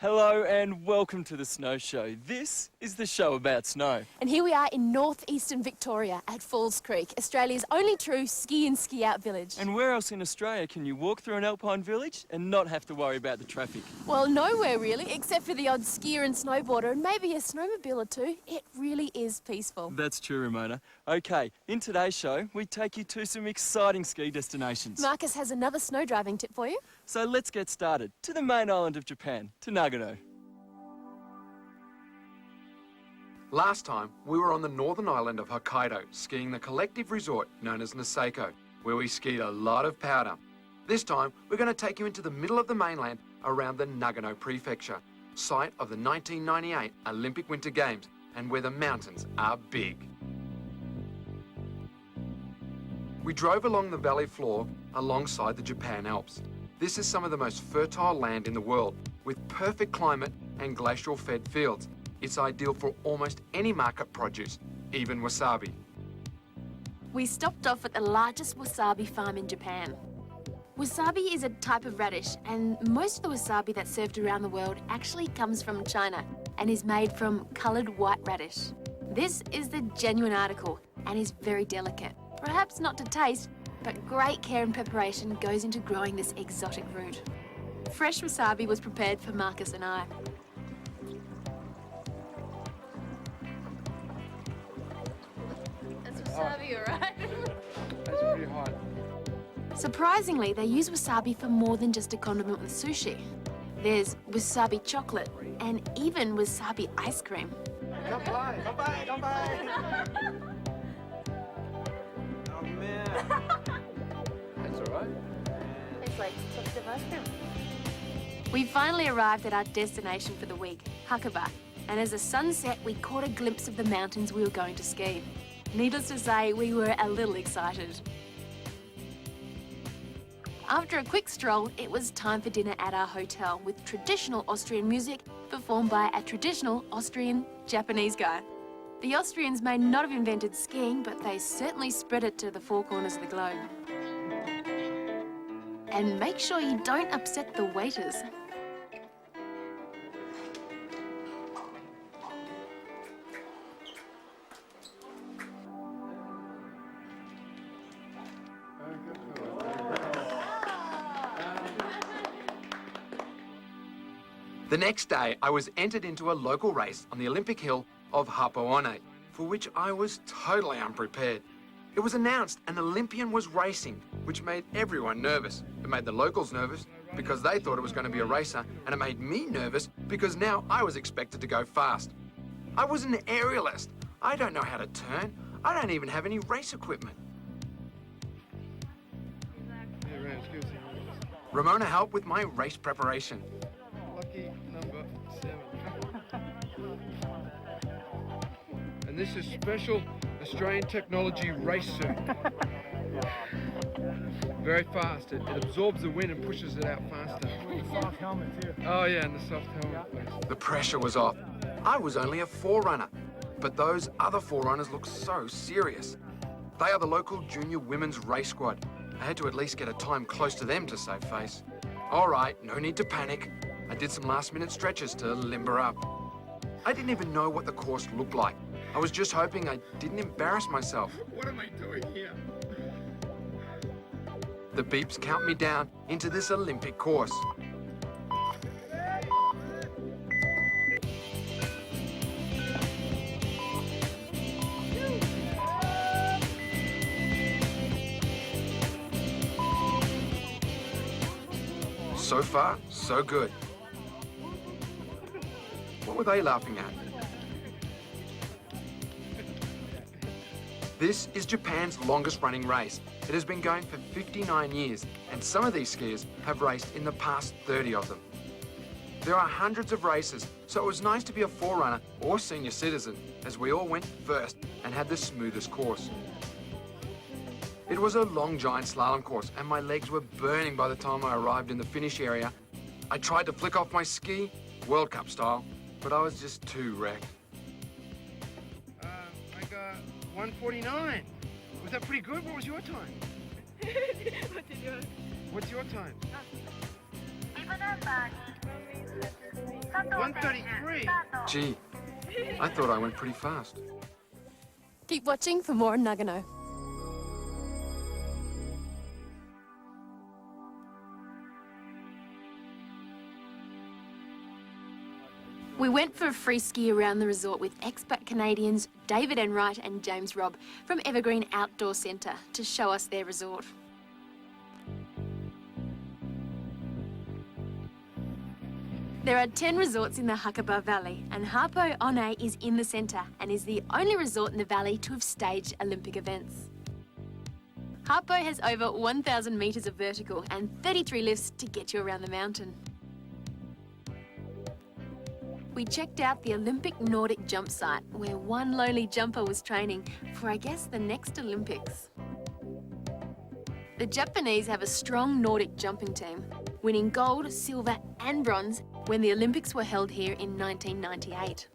Hello and welcome to the Snow Show. This is the show about snow. And here we are in northeastern Victoria at Falls Creek, Australia's only true ski and ski out village. And where else in Australia can you walk through an alpine village and not have to worry about the traffic? Well, nowhere really, except for the odd skier and snowboarder and maybe a snowmobile or two. It really is peaceful. That's true, Ramona. Okay, in today's show, we take you to some exciting ski destinations. Marcus has another snow driving tip for you. So let's get started to the main island of Japan, to Nagano. Last time, we were on the northern island of Hokkaido, skiing the collective resort known as Niseko, where we skied a lot of powder. This time, we're going to take you into the middle of the mainland around the Nagano Prefecture, site of the 1998 Olympic Winter Games and where the mountains are big. We drove along the valley floor alongside the Japan Alps. This is some of the most fertile land in the world, with perfect climate and glacial-fed fields. It's ideal for almost any market produce, even wasabi. We stopped off at the largest wasabi farm in Japan. Wasabi is a type of radish, and most of the wasabi that's served around the world actually comes from China and is made from coloured white radish. This is the genuine article and is very delicate. Perhaps not to taste, but great care and preparation goes into growing this exotic root. Fresh wasabi was prepared for Marcus and I. That's wasabi, alright? That's pretty hot. Surprisingly, they use wasabi for more than just a condiment with sushi. There's wasabi chocolate and even wasabi ice cream. Come by. Oh man. That's alright. It's like chocolate ice cream. We finally arrived at our destination for the week, Hakuba, and as the sun set, we caught a glimpse of the mountains we were going to ski. Needless to say, we were a little excited. After a quick stroll, it was time for dinner at our hotel with traditional Austrian music performed by a traditional Austrian Japanese guy. The Austrians may not have invented skiing, but they certainly spread it to the four corners of the globe. And make sure you don't upset the waiters. The next day, I was entered into a local race on the Olympic hill of Happo, for which I was totally unprepared. It was announced an Olympian was racing, which made everyone nervous. It made the locals nervous because they thought it was going to be a racer, and it made me nervous because now I was expected to go fast. I was an aerialist. I don't know how to turn. I don't even have any race equipment. Ramona helped with my race preparation. Lucky number 7. And this is special Australian technology race suit. Very fast. It absorbs the wind and pushes it out faster. Soft helmet too. Oh yeah, and the soft helmet. The pressure was off. I was only a forerunner, but those other forerunners looked so serious. They are the local junior women's race squad. I had to at least get a time close to them to save face. All right, no need to panic. I did some last-minute stretches to limber up. I didn't even know what the course looked like. I was just hoping I didn't embarrass myself. What am I doing here? The beeps count me down into this Olympic course. So far, so good. What were they laughing at? This is Japan's longest running race. It has been going for 59 years, and some of these skiers have raced in the past 30 of them. There are hundreds of races, so it was nice to be a forerunner or senior citizen, as we all went first and had the smoothest course. It was a long giant slalom course, and my legs were burning by the time I arrived in the finish area. I tried to flick off my ski, World Cup style, but I was just too wrecked. I got 1:49. Was that pretty good? What was your time? What's your time? リブナンバーに 133. Gee, I thought I went pretty fast. Keep watching for more on Nagano. We went for a free ski around the resort with expat Canadians David Enright and James Robb from Evergreen Outdoor Centre to show us their resort. There are 10 resorts in the Hakuba Valley, and Happo One is in the centre and is the only resort in the valley to have staged Olympic events. Happo has over 1,000 metres of vertical and 33 lifts to get you around the mountain. We checked out the Olympic Nordic jump site, where one lowly jumper was training for, I guess, the next Olympics. The Japanese have a strong Nordic jumping team, winning gold, silver and bronze when the Olympics were held here in 1998.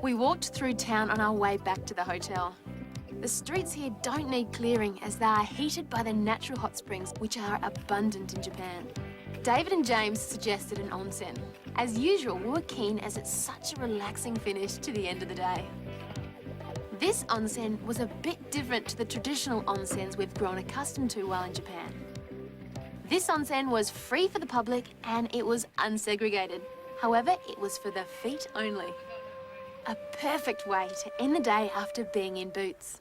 We walked through town on our way back to the hotel. The streets here don't need clearing as they are heated by the natural hot springs which are abundant in Japan. David and James suggested an onsen. As usual, we were keen as it's such a relaxing finish to the end of the day. This onsen was a bit different to the traditional onsens we've grown accustomed to while in Japan. This onsen was free for the public and it was unsegregated. However, it was for the feet only. A perfect way to end the day after being in boots.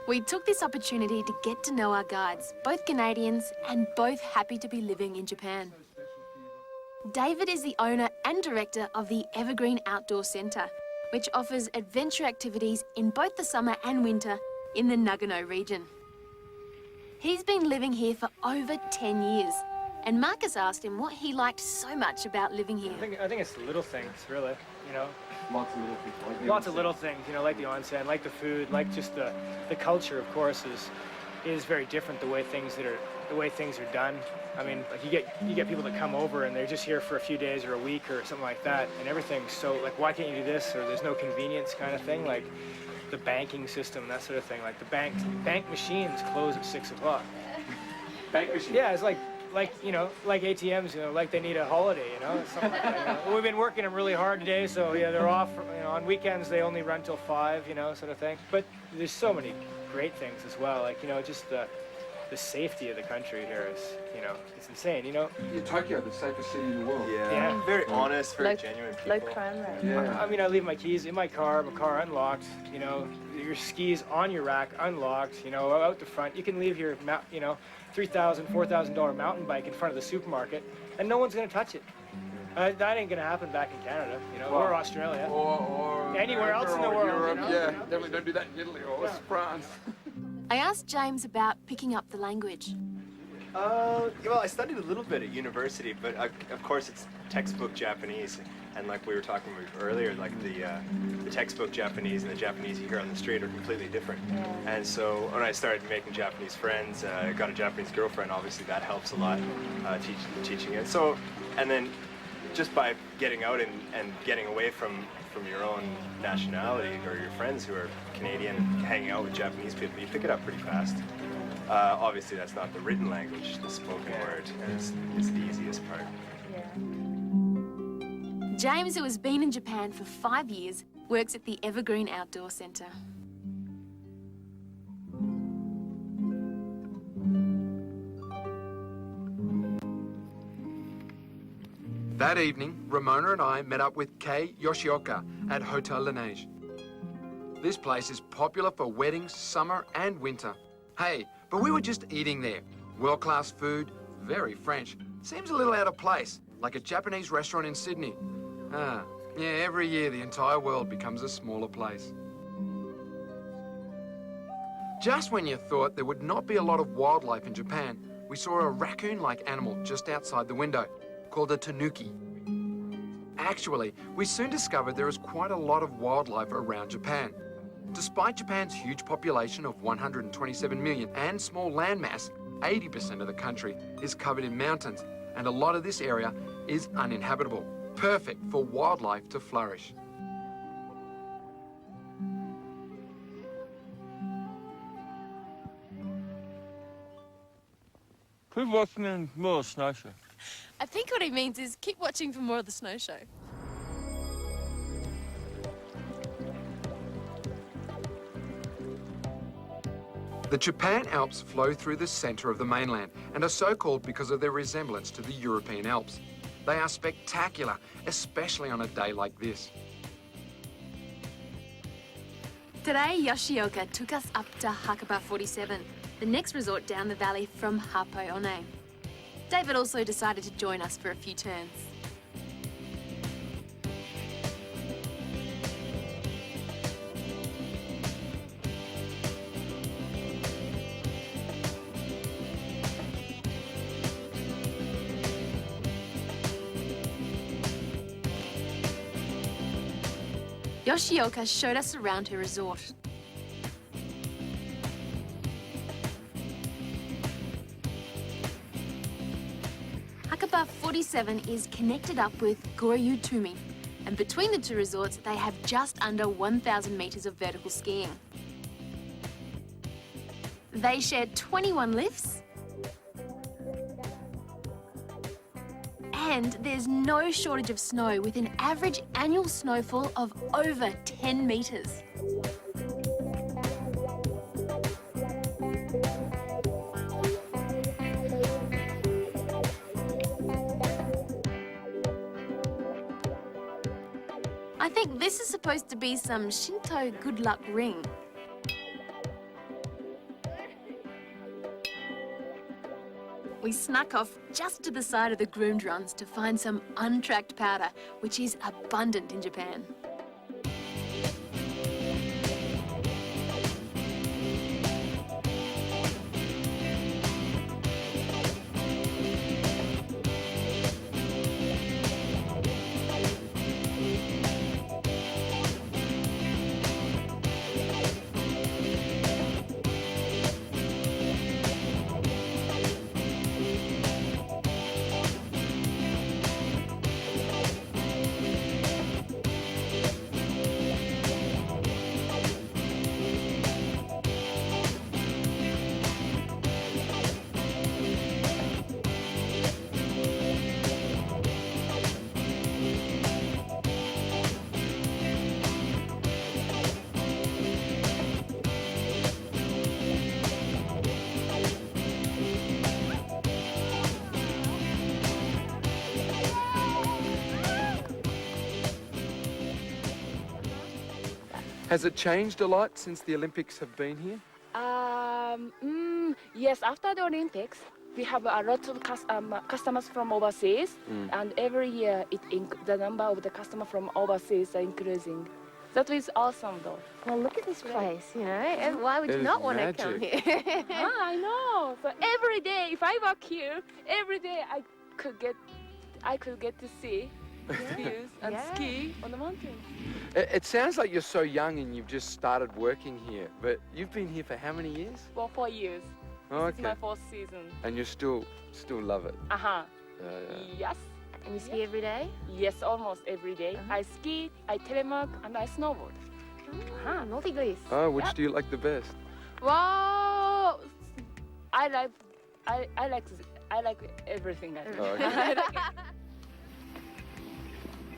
We took this opportunity to get to know our guides, both Canadians and both happy to be living in Japan. David is the owner and director of the Evergreen Outdoor Centre, which offers adventure activities in both the summer and winter in the Nagano region. He's been living here for over 10 years, and Marcus asked him what he liked so much about living here. I think it's the little things, really, you know. Lots of little things. Lots of little things, you know, like the onsen, like the food, like just the culture, of course, is very different. The way things are done. I mean, like you get people that come over and they're just here for a few days or a week or something like that, and everything's so like, why can't you do this? Or there's no convenience kind of thing, like the banking system, that sort of thing. Like the bank machines close at 6 o'clock. Bank machine. Yeah, it's like you know, like ATMs, you know, like they need a holiday, you know, something like that. You know? Well, we've been working them really hard today, so yeah, they're off. You know, on weekends they only run till 5, you know, sort of thing. But there's so many great things as well, like, you know, just the safety of the country here is, you know, it's insane, you know. Yeah, Tokyo, the safest city in the world. Yeah. Very honest, very genuine people. Low crime rate. Yeah. I mean, I leave my keys in my car unlocked, you know, your skis on your rack unlocked, you know, out the front. You can leave your, you know, $3,000, $4,000 mountain bike in front of the supermarket, and no one's going to touch it. That ain't going to happen back in Canada, you know, or Australia. Or anywhere else in the world. Europe, you know? yeah. Definitely don't do that in Italy or France. I asked James about picking up the language. Well, I studied a little bit at university, but of course it's textbook Japanese, and like we were talking about earlier, like the textbook Japanese and the Japanese you hear on the street are completely different. And so when I started making Japanese friends, I got a Japanese girlfriend. Obviously that helps a lot, teaching it. So, and then just by getting out and getting away from your own nationality or your friends who are Canadian and hanging out with Japanese people, you pick it up pretty fast. Obviously that's not the written language, the spoken word, and it's the easiest part. James, who has been in Japan for 5 years, works at the Evergreen Outdoor Centre. That evening, Ramona and I met up with Kei Yoshioka at Hotel Laneige. This place is popular for weddings, summer and winter. Hey, but we were just eating there. World-class food, very French. Seems a little out of place, like a Japanese restaurant in Sydney. Yeah, every year the entire world becomes a smaller place. Just when you thought there would not be a lot of wildlife in Japan, we saw a raccoon-like animal just outside the window, called a tanuki. Actually, we soon discovered there is quite a lot of wildlife around Japan. Despite Japan's huge population of 127 million and small landmass, 80% of the country is covered in mountains, and a lot of this area is uninhabitable, perfect for wildlife to flourish. Who's watching in more snowshoe? I think what he means is keep watching for more of the snow show. The Japan Alps flow through the centre of the mainland and are so called because of their resemblance to the European Alps. They are spectacular, especially on a day like this. Today, Yoshioka took us up to Hakuba 47, the next resort down the valley from Happo. David also decided to join us for a few turns. Yoshioka showed us around her resort. Hakuba 47 is connected up with Goryu-Tumi, and between the two resorts they have just under 1,000 metres of vertical skiing. They share 21 lifts, and there's no shortage of snow with an average annual snowfall of over 10 metres. I think this is supposed to be some Shinto good luck ring. We snuck off just to the side of the groomed runs to find some untracked powder, which is abundant in Japan. Has it changed a lot since the Olympics have been here? Yes, after the Olympics, we have a lot of customers from overseas, and every year the number of the customers from overseas are increasing. That is awesome, though. Well, look at this place, you know, and why would you not want to come here? I know. So every day, if I work here, every day I could get to see views and ski on the mountain. It sounds like you're so young and you've just started working here, but you've been here for how many years? For 4 years. Oh, This is my 4th season. And you still love it? Yes. And you ski every day? Yes, almost every day. I ski, I telemark, and I snowboard. Multi-gliss. Oh, which do you like the best? Wow! I like everything. I think. Oh, okay.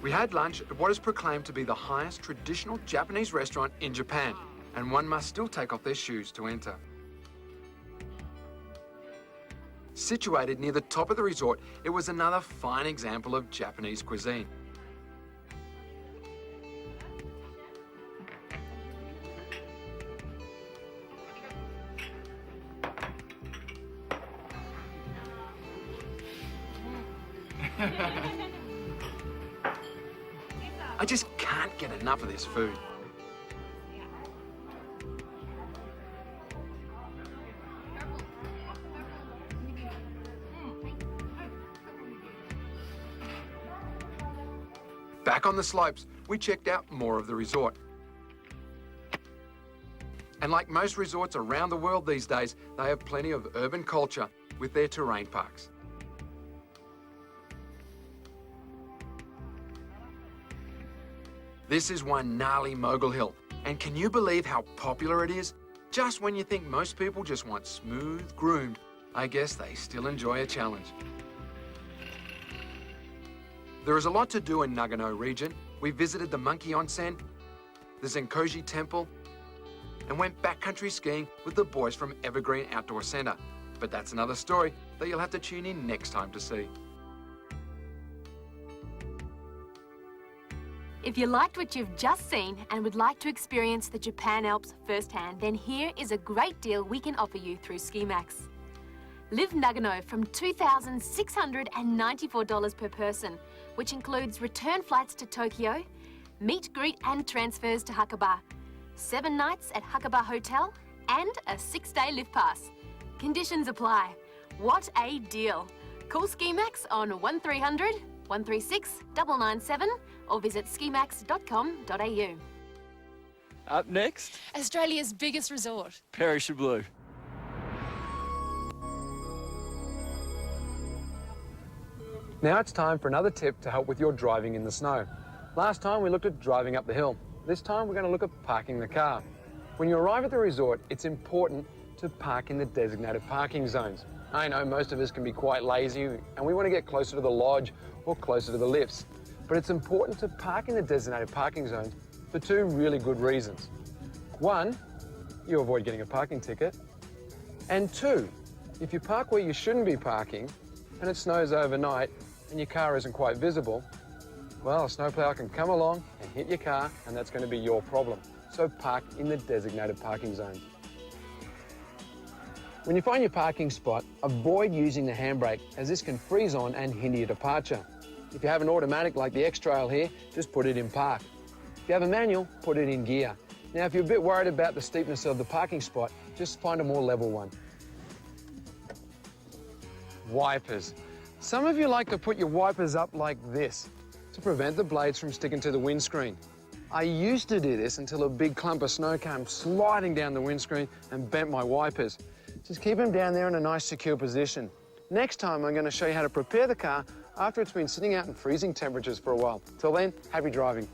We had lunch at what is proclaimed to be the highest traditional Japanese restaurant in Japan, and one must still take off their shoes to enter. Situated near the top of the resort, it was another fine example of Japanese cuisine. I just can't get enough of this food. Back on the slopes, we checked out more of the resort. And like most resorts around the world these days, they have plenty of urban culture with their terrain parks. This is one gnarly mogul hill, and can you believe how popular it is? Just when you think most people just want smooth, groomed, I guess they still enjoy a challenge. There is a lot to do in Nagano region. We visited the Monkey Onsen, the Zenkoji Temple, and went backcountry skiing with the boys from Evergreen Outdoor Centre. But that's another story that you'll have to tune in next time to see. If you liked what you've just seen and would like to experience the Japan Alps firsthand, then here is a great deal we can offer you through SkiMax. Live Nagano from $2,694 per person, which includes return flights to Tokyo, meet, greet and transfers to Hakuba, 7 nights at Hakuba Hotel, and a 6-day lift pass. Conditions apply. What a deal! Call SkiMax on 1300 136 997 or visit skimax.com.au. Up next, Australia's biggest resort. Perisher Blue. Now it's time for another tip to help with your driving in the snow. Last time we looked at driving up the hill. This time we're going to look at parking the car. When you arrive at the resort, it's important to park in the designated parking zones. I know most of us can be quite lazy and we want to get closer to the lodge or closer to the lifts. But it's important to park in the designated parking zones for 2 really good reasons. 1, you avoid getting a parking ticket. And 2, if you park where you shouldn't be parking and it snows overnight and your car isn't quite visible, well, a snowplow can come along and hit your car and that's going to be your problem. So park in the designated parking zones. When you find your parking spot, avoid using the handbrake as this can freeze on and hinder your departure. If you have an automatic like the X-Trail here, just put it in park. If you have a manual, put it in gear. Now, if you're a bit worried about the steepness of the parking spot, just find a more level one. Wipers. Some of you like to put your wipers up like this to prevent the blades from sticking to the windscreen. I used to do this until a big clump of snow came sliding down the windscreen and bent my wipers. Just keep them down there in a nice secure position. Next time I'm going to show you how to prepare the car after it's been sitting out in freezing temperatures for a while. Till then, happy driving.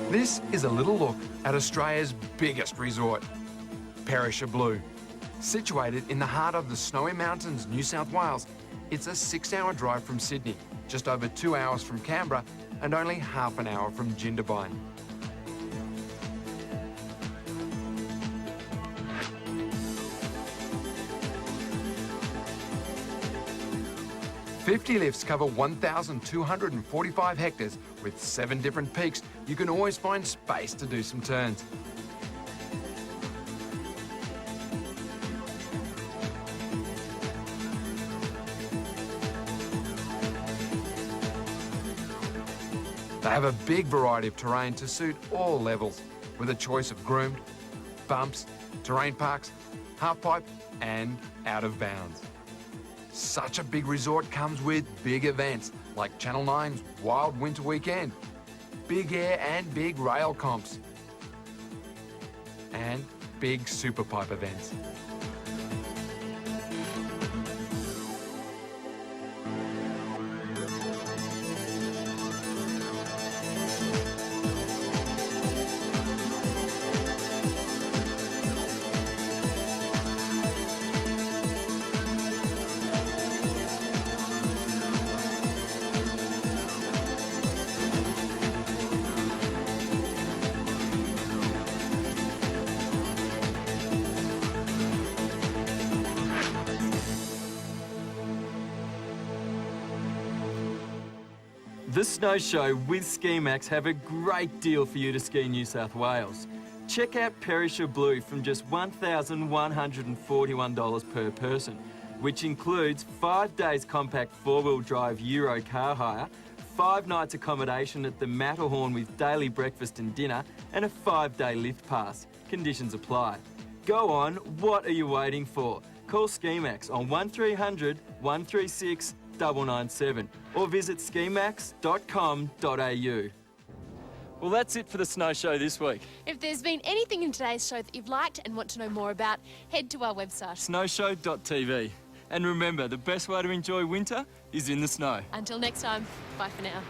This is a little look at Australia's biggest resort, Perisher Blue. Situated in the heart of the Snowy Mountains, New South Wales, it's a 6-hour drive from Sydney, just over 2 hours from Canberra, and only half an hour from Jindabyne. "50 lifts cover 1,245 hectares with 7 different peaks. You can always find space to do some turns. They have a big variety of terrain to suit all levels, with a choice of groomed, bumps, terrain parks, half-pipe and out of bounds. Such a big resort comes with big events like Channel 9's Wild Winter Weekend, big air and big rail comps, and big superpipe events. The Snow Show with SkiMax have a great deal for you to ski New South Wales. Check out Perisher Blue from just $1,141 per person, which includes 5 days compact 4-wheel drive Euro car hire, 5 nights accommodation at the Matterhorn with daily breakfast and dinner, and a 5-day lift pass. Conditions apply. Go on, what are you waiting for? Call SkiMax on 1300 136 997 or visit skimax.com.au. Well, that's it for the snow show this week. If there's been anything in today's show that you've liked and want to know more about, head to our website. Snowshow.tv. And remember, the best way to enjoy winter is in the snow. Until next time, bye for now.